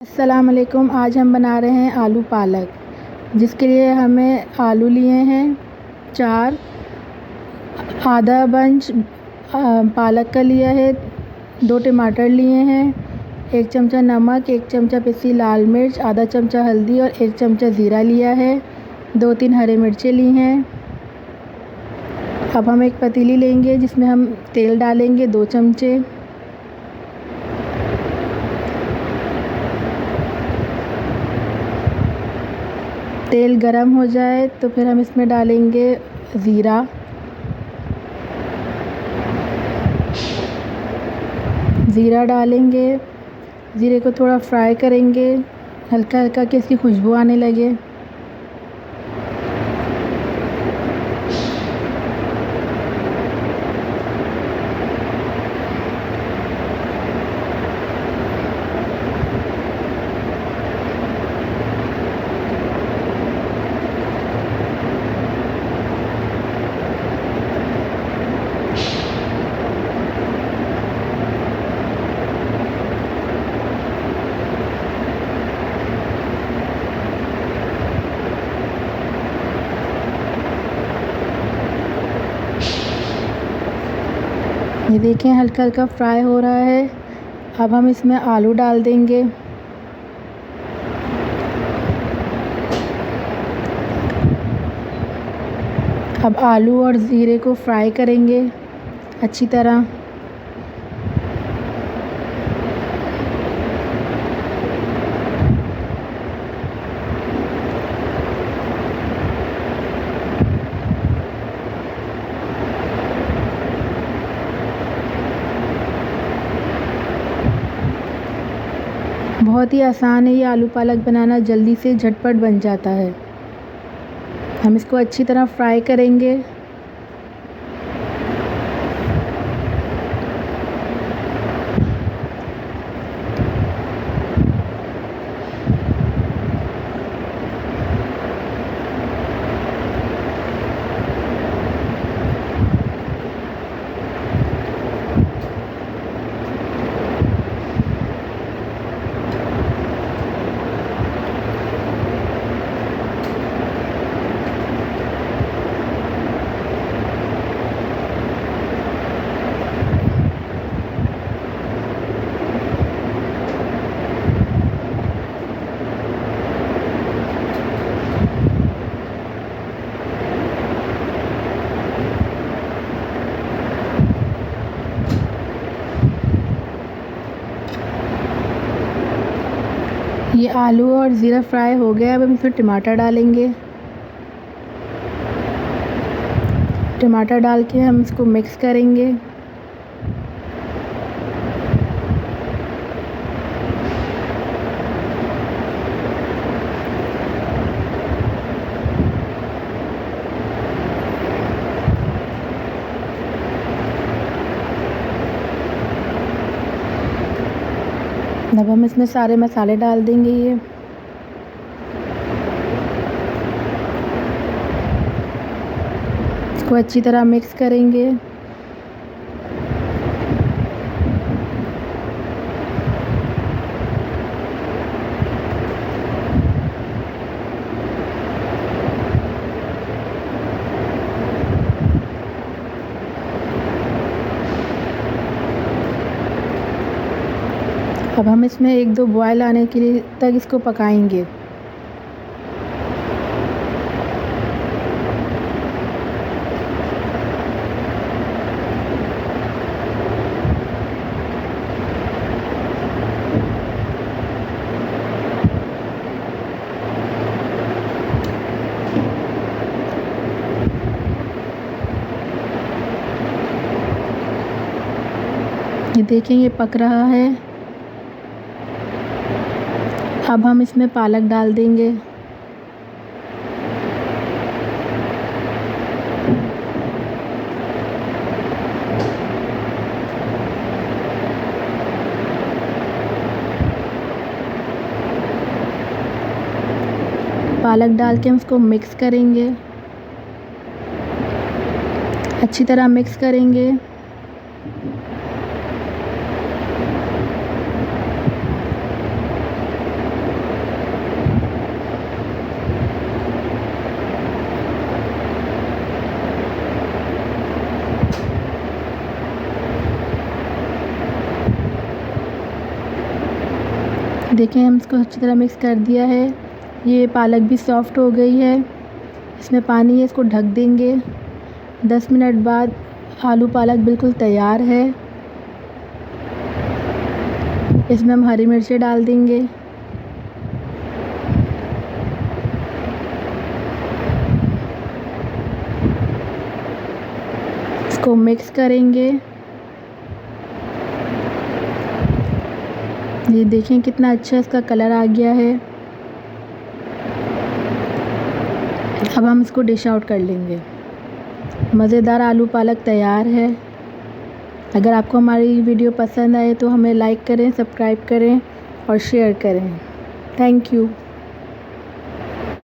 अस्सलाम वालेकुम। आज हम बना रहे हैं आलू पालक, जिसके लिए हमें आलू लिए हैं 4, आधा बंच पालक का लिया है, 2 टमाटर लिए हैं, 1 चमचा नमक, 1 चमचा पिसी लाल मिर्च, आधा चमचा हल्दी और 1 चमचा ज़ीरा लिया है, 2-3 हरी मिर्चें ली हैं। अब हम एक पतीली लेंगे जिसमें हम तेल डालेंगे 2 चमचे। तेल गरम हो जाए तो फिर हम इसमें डालेंगे ज़ीरा, डालेंगे। ज़ीरे को थोड़ा फ्राई करेंगे हल्का हल्का कि इसकी खुशबू आने लगे। ये देखें हल्का हल्का फ्राई हो रहा है। अब हम इसमें आलू डाल देंगे। अब आलू और ज़ीरे को फ्राई करेंगे अच्छी तरह। बहुत ही आसान है ये आलू पालक बनाना, जल्दी से झटपट बन जाता है। हम इसको अच्छी तरह फ्राई करेंगे। ये आलू और ज़ीरा फ्राई हो गया। अब हम इसमें टमाटर डालेंगे। टमाटर डाल के हम इसको मिक्स करेंगे। अब हम इसमें सारे मसाले डाल देंगे। ये इसको अच्छी तरह मिक्स करेंगे। अब हम इसमें 1-2 बॉयल आने के लिए तक इसको पकाएंगे। ये देखें ये पक रहा है। अब हम इसमें पालक डाल देंगे। पालक डाल के हम इसको मिक्स करेंगे, अच्छी तरह मिक्स करेंगे। देखें, हम इसको अच्छी तरह मिक्स कर दिया है। ये पालक भी सॉफ़्ट हो गई है। इसमें पानी है, इसको ढक देंगे। 10 मिनट बाद आलू पालक बिल्कुल तैयार है। इसमें हम हरी मिर्ची डाल देंगे। इसको मिक्स करेंगे। ये देखें कितना अच्छा इसका कलर आ गया है। अब हम इसको डिश आउट कर लेंगे। मज़ेदार आलू पालक तैयार है। अगर आपको हमारी वीडियो पसंद आए तो हमें लाइक करें, सब्सक्राइब करें और शेयर करें। Thank you.